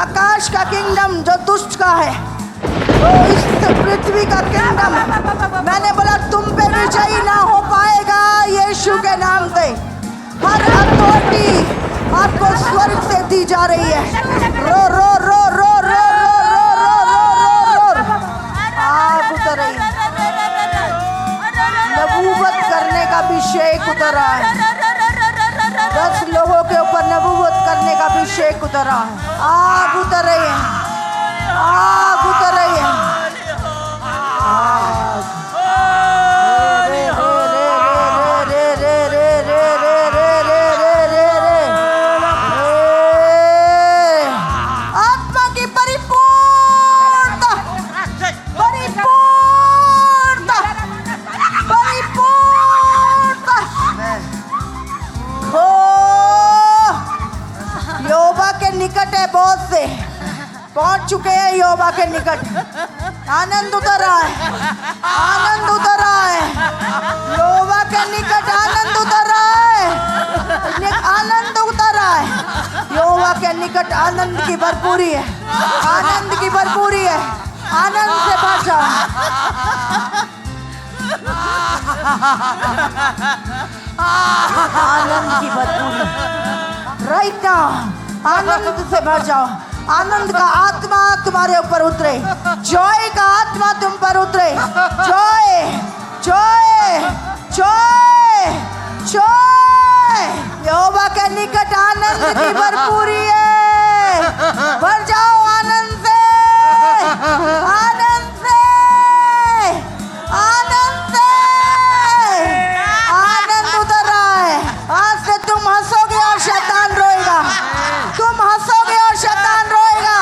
आकाश का किंगडम जो दुष्ट का है, तो इस पृथ्वी का किंगडम मैंने बोला तुम पे विजयी ना हो पाएगा यीशु के नाम से। हर अथॉरिटी आपको स्वर्ग से दी जा रही है। रो रो रो रो रो रो रो रो रो रो रो आग उतर रही, नबूवत करने का अभिषेक उतर रहा है। 10 लोगों के ऊपर नबूवत करने का अभिषेक उतर रहा है। आग उतर रही है, आग उतर रही है, आग। रे रे रे रे रे रे रे रे रे रे रे रे रे। आत्मा की परिपूर्णता, परिपूर्णता, परिपूर्णता। योबा के निकट है, बहुत से पहुंच चुके हैं योबा के निकट। आनंद उतर रहा है, आनंद उतर रहा है। योबा के निकट आनंद उतर रहा है, आनंद उतर रहा है। योबा के निकट आनंद की भरपूरी है, आनंद की भरपूरी है। आनंद से भर जाओ, आनंद की भरपूरी राइट नाउ। आनंद से भर जाओ, आनंद का आत्मा तुम्हारे ऊपर उतरे, जॉय का आत्मा तुम पर उतरे। Joy joy joy joy. यहोवा के निकट आनंद की भरपूरी है। भर जाओ आनंद से, आनंद से, आनंद से। आनंद उतर रहा है। आज से तुम हंसोगे और शैतान रोएगा। तुम हंसोगे और शैतान रोएगा।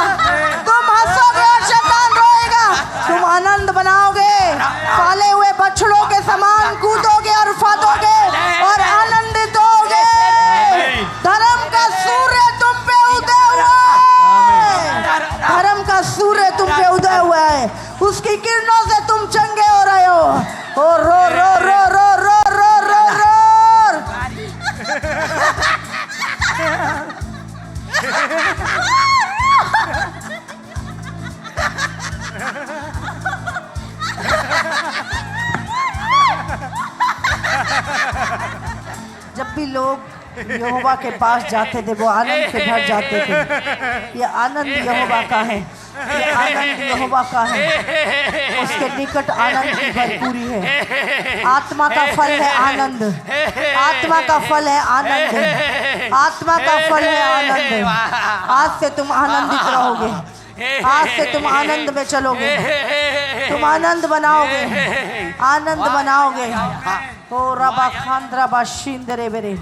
तुम हंसोगे और शैतान रोएगा। तुम आनंद बनाओगे, पाले हुए बछड़ों के समान कूदोगे और फादोगे और आनंदित होगे। धर्म का सूर्य तुम पे उदय हुआ है, धर्म का सूर्य तुम पे उदय हुआ है। उसकी किरणों से तुम चंगे हो रहे हो। ओ रो रो रो रो रो रो रो रो। जब भी लोग यहोवा के पास जाते थे वो आनंद से भर जाते थे। ये आनंद यहोवा का है, ये आनंद यहोवा का है। उसके निकट आनंद की भरपूरी है। आत्मा का फल है आनंद, आत्मा का फल है आनंद, आत्मा का फल है आनंद। आज से तुम आनंदित रहोगे, आज से तुम आनंद में चलोगे, तुम आनंद बनाओगे, आनंद बनाओगे। ओ रबा खांद्रा बाशिंदरे बेरे।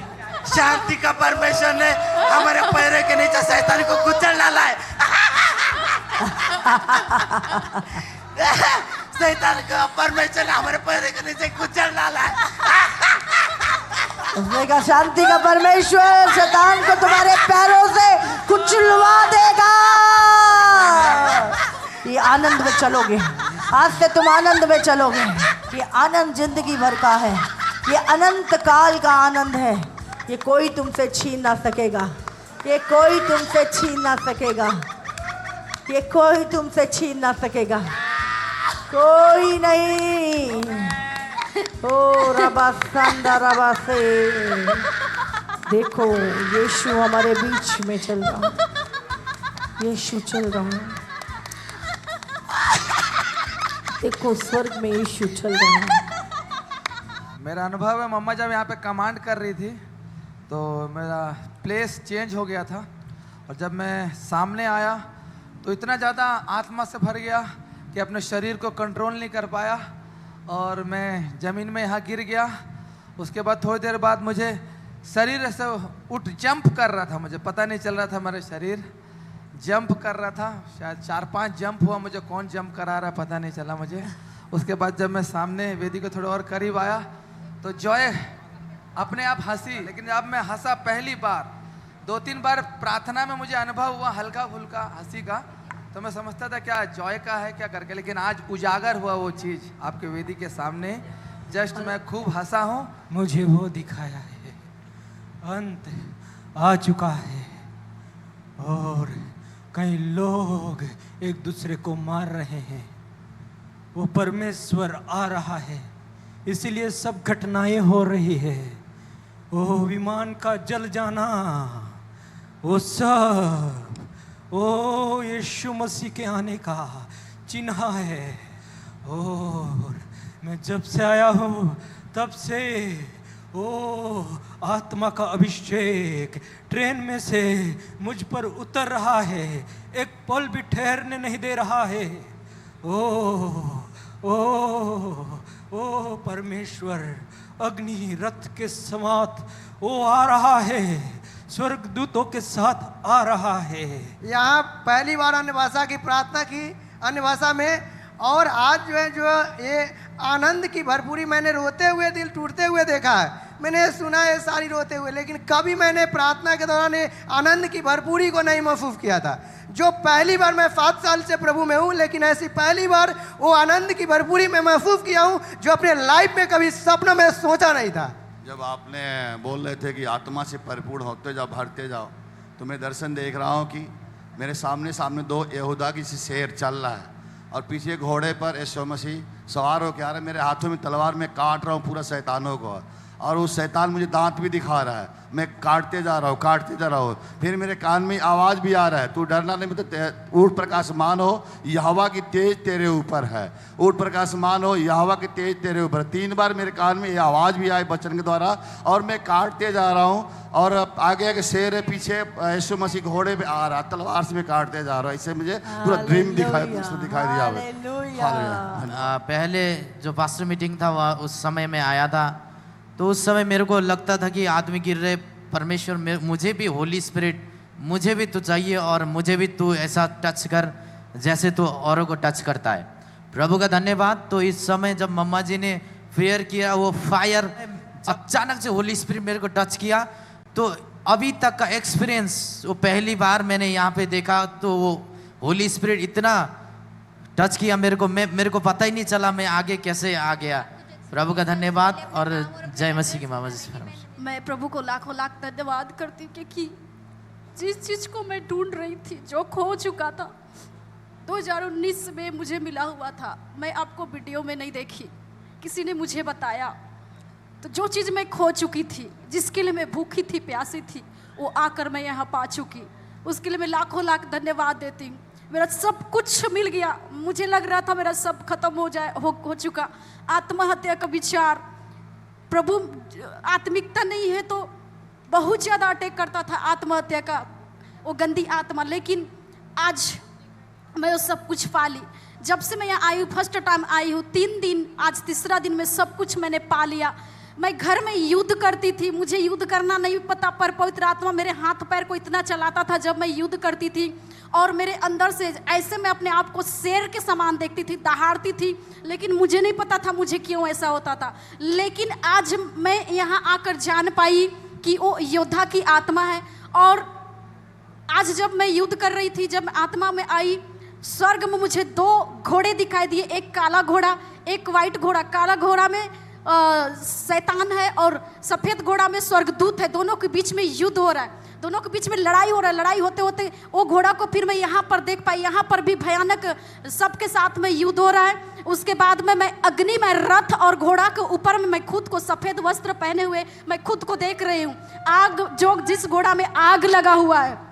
शांति का परमेश्वर ने हमारे पैरों के नीचे शैतान को कुचल डाला है। शैतान का परमेश्वर ने हमारे पैरों के नीचे कुचल डाला है। उसने कहा शांति का परमेश्वर शैतान को तुम्हारे पैरों से कुचलवा देगा। ये आनंद में चलोगे, आज से तुम आनंद में चलोगे। ये आनंद जिंदगी भर का है, ये अनंत काल का आनंद है। ये कोई तुमसे छीन ना सकेगा, ये कोई तुमसे छीन ना सकेगा, ये कोई तुमसे छीन ना सकेगा, कोई नहीं। ओ रबा संदा रबा से देखो, यीशु हमारे बीच में चल रहा है, यीशु चल रहा है। देखो स्वर्ग में यीशु चल रहा है। मेरा अनुभव है, मम्मा जब यहाँ पे कमांड कर रही थी तो मेरा प्लेस चेंज हो गया था, और जब मैं सामने आया तो इतना ज़्यादा आत्मा से भर गया कि अपने शरीर को कंट्रोल नहीं कर पाया, और मैं ज़मीन में यहाँ गिर गया। उसके बाद थोड़ी देर बाद मुझे शरीर से उठ जंप कर रहा था, मुझे पता नहीं चल रहा था, मेरा शरीर जंप कर रहा था। शायद 4-5 जंप हुआ, मुझे कौन जंप करा रहा पता नहीं चला मुझे। उसके बाद जब मैं सामने वेदी के थोड़ा और करीब आया तो जॉय अपने आप हंसी, लेकिन जब मैं हंसा पहली बार, 2-3 बार प्रार्थना में मुझे अनुभव हुआ हल्का फुल्का हंसी का, तो मैं समझता था क्या जॉय का है क्या करके, लेकिन आज उजागर हुआ वो चीज़ आपके वेदी के सामने। जस्ट मैं खूब हंसा हूँ। मुझे वो दिखाया है, अंत आ चुका है और कई लोग एक दूसरे को मार रहे हैं। वो परमेश्वर आ रहा है, इसीलिए सब घटनाएं हो रही है। वो विमान का जल जाना, वो सब ओ यीशु मसीह के आने का चिन्ह है। और मैं जब से आया हूँ तब से ओ आत्मा का अभिषेक ट्रेन में से मुझ पर उतर रहा है, एक पल भी ठहरने नहीं दे रहा है। ओ परमेश्वर अग्नि रथ के समात वो आ रहा है, स्वर्गदूतों के साथ आ रहा है। यहाँ पहली बार अन्य भाषा की प्रार्थना की, अन्य भाषा में, और आज जो ये आनंद की भरपूरी मैंने रोते हुए, दिल टूटते हुए देखा है। मैंने सुना है सारी रोते हुए, लेकिन कभी मैंने प्रार्थना के दौरान आनंद की भरपूरी को नहीं महसूस किया था। जो पहली बार, मैं 7 साल से प्रभु में हूँ, लेकिन ऐसी पहली बार वो आनंद की भरपूरी में महसूस किया हूँ जो अपने लाइफ में कभी सपना में सोचा नहीं था। जब आपने बोल रहे थे कि आत्मा से परिपूर्ण होते जाओ, भरते जाओ, तो मैं दर्शन देख रहा हूँ कि मेरे सामने 2 यहूदा की सी शेर चल रहा है, और पीछे घोड़े पर यीशु मसीह सवार होकर आ रहे। मेरे हाथों में तलवार में काट रहा हूँ पूरा शैतानों को, और वो शैतान मुझे दांत भी दिखा रहा है। मैं काटते जा रहा हूँ, काटते जा रहा हूँ। फिर मेरे कान में आवाज़ भी आ रहा है, तू डरना नहीं, मतलब ऊट प्रकाशमान हो, यहोवा की तेज तेरे ऊपर है। ऊट प्रकाशमान हो, यहोवा की तेज तेरे ऊपर। 3 बार मेरे कान में ये आवाज़ भी आई वचन के द्वारा, और मैं काटते जा रहा हूँ। और आगे आगे शेर है, पीछे यीशु मसीह घोड़े पे आ रहा, तलवार से मैं काटते जा रहा हूँ। इससे मुझे पूरा ड्रीम दिखाई दिया। पहले जो पास्टर मीटिंग था वह उस समय में आया था, तो उस समय मेरे को लगता था कि आदमी गिर रहे, परमेश्वर मुझे भी होली स्पिरिट, मुझे भी तू चाहिए, और मुझे भी तू ऐसा टच कर जैसे तू औरों को टच करता है। प्रभु का धन्यवाद। तो इस समय जब मम्मा जी ने प्रेयर किया, वो फायर अचानक से होली स्पिरिट मेरे को टच किया, तो अभी तक का एक्सपीरियंस, वो पहली बार मैंने यहाँ पे देखा, तो वो होली स्पिरिट इतना टच किया मेरे को पता ही नहीं चला मैं आगे कैसे आ गया। प्रभु का धन्यवाद और जय मसीह की मामा जी। मैं प्रभु को लाखों लाख धन्यवाद करती हूँ कि जिस चीज़ को मैं ढूंढ रही थी, जो खो चुका था, 2019 में मुझे मिला हुआ था। मैं आपको वीडियो में नहीं देखी, किसी ने मुझे बताया। तो जो चीज़ मैं खो चुकी थी, जिसके लिए मैं भूखी थी, प्यासी थी, वो आकर मैं यहाँ पा चुकी। उसके लिए मैं लाखों लाख धन्यवाद देती हूँ। मेरा सब कुछ मिल गया। मुझे लग रहा था मेरा सब खत्म हो चुका। आत्महत्या का विचार, प्रभु आत्मिकता नहीं है तो बहुत ज़्यादा अटैक करता था आत्महत्या का, वो गंदी आत्मा। लेकिन आज मैं वो सब कुछ पा ली। जब से मैं यहाँ आई हूँ, फर्स्ट टाइम आई हूँ, 3 दिन, आज 3रा दिन में सब कुछ मैंने पा लिया। मैं घर में युद्ध करती थी, मुझे युद्ध करना नहीं पता, पर पवित्र आत्मा मेरे हाथ पैर को इतना चलाता था जब मैं युद्ध करती थी, और मेरे अंदर से ऐसे मैं अपने आप को शेर के समान देखती थी, दहाड़ती थी, लेकिन मुझे नहीं पता था मुझे क्यों ऐसा होता था। लेकिन आज मैं यहाँ आकर जान पाई कि वो योद्धा की आत्मा है। और आज जब मैं युद्ध कर रही थी, जब आत्मा में आई, स्वर्ग में मुझे 2 घोड़े दिखाई दिए, एक काला घोड़ा, एक वाइट घोड़ा। काला घोड़ा में शैतान है और सफ़ेद घोड़ा में स्वर्गदूत है, दोनों के बीच में युद्ध हो रहा है, दोनों के बीच में लड़ाई हो रहा है। लड़ाई होते होते वो घोड़ा को फिर मैं यहाँ पर देख पाई, यहाँ पर भी भयानक सबके साथ में युद्ध हो रहा है। उसके बाद में मैं अग्नि में रथ और घोड़ा के ऊपर में मैं खुद को सफ़ेद वस्त्र पहने हुए मैं खुद को देख रही हूँ। आग, जो जिस घोड़ा में आग लगा हुआ है,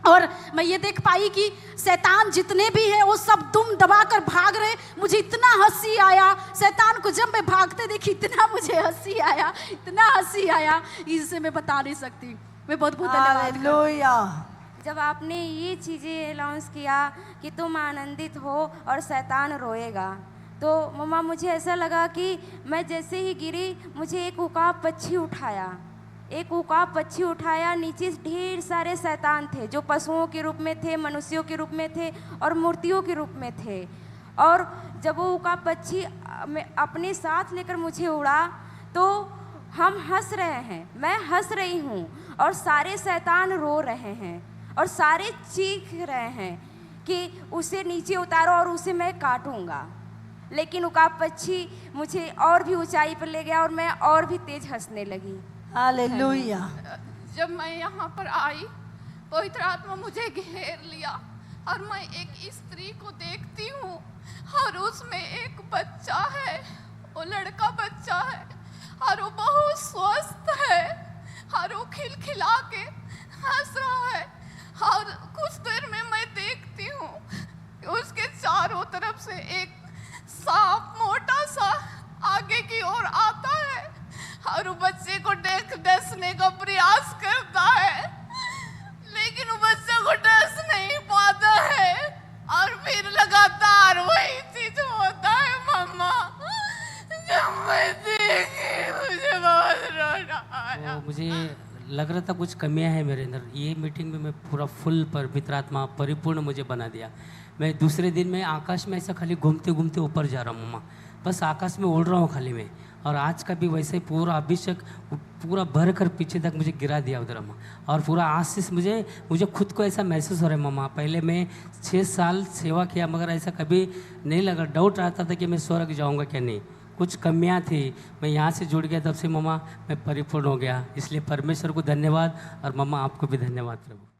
और मैं ये देख पाई कि शैतान जितने भी हैं वो सब दुम दबा कर भाग रहे। मुझे इतना हंसी आया, शैतान को जब मैं भागते देखी इतना मुझे हंसी आया, इतना हंसी आया, इससे मैं बता नहीं सकती। मैं बहुत बहुत धन्यवाद। हालेलुया। जब आपने ये चीज़ें अनाउंस किया कि तुम आनंदित हो और शैतान रोएगा, तो मम्मा मुझे ऐसा लगा कि मैं जैसे ही गिरी मुझे एक उकाब पक्षी उठाया, एक उकाब पक्षी उठाया। नीचे ढेर सारे शैतान थे जो पशुओं के रूप में थे, मनुष्यों के रूप में थे और मूर्तियों के रूप में थे। और जब वो उकाब पक्षी अपने साथ लेकर मुझे उड़ा तो हम हंस रहे हैं, मैं हंस रही हूँ और सारे शैतान रो रहे हैं और सारे चीख रहे हैं कि उसे नीचे उतारो और उसे मैं काटूंगा। लेकिन उकाब पक्षी मुझे और भी ऊंचाई पर ले गया और मैं और भी तेज हंसने लगी। हालेलुया। जब मैं यहाँ पर आई, पवित्र आत्मा मुझे घेर लिया और मैं एक स्त्री को देखती हूँ और उसमें एक बच्चा है, वो लड़का बच्चा है और वो बहुत स्वस्थ है और वो खिलखिला के हंस रहा है। और कुछ देर में मैं देखती हूँ कि उसके चारों तरफ से एक सांप मोटा सा आगे की ओर आता है और वो बच्चे को डसने का प्रयास करता है, लेकिन वो बच्चे को डस नहीं पाता है और फिर लगातार वही चीज होता है। मम्मा, जब मैं देखी मुझे बहुत रोना आया। तो मुझे लग रहा था कुछ कमियां हैं मेरे अंदर। ये मीटिंग में मैं पूरा फुल पवित्र आत्मा परिपूर्ण मुझे बना दिया। मैं दूसरे दिन में आकाश में ऐसा खाली घूमते घूमते ऊपर जा रहा हूँ मम्मा, बस आकाश में उड़ रहा हूँ खाली में। और आज का भी वैसे ही पूरा अभिषेक पूरा भर कर पीछे तक मुझे गिरा दिया उधर मम्मा। और पूरा आशीष मुझे खुद को ऐसा महसूस हो रहा है मम्मा। पहले मैं 6 साल सेवा किया मगर ऐसा कभी नहीं लगा, डाउट रहता था कि मैं स्वर्ग जाऊँगा क्या नहीं, कुछ कमियां थी। मैं यहाँ से जुड़ गया तब से मम्मा मैं परिपूर्ण हो गया। इसलिए परमेश्वर को धन्यवाद और मम्मा आपको भी धन्यवाद प्रभु।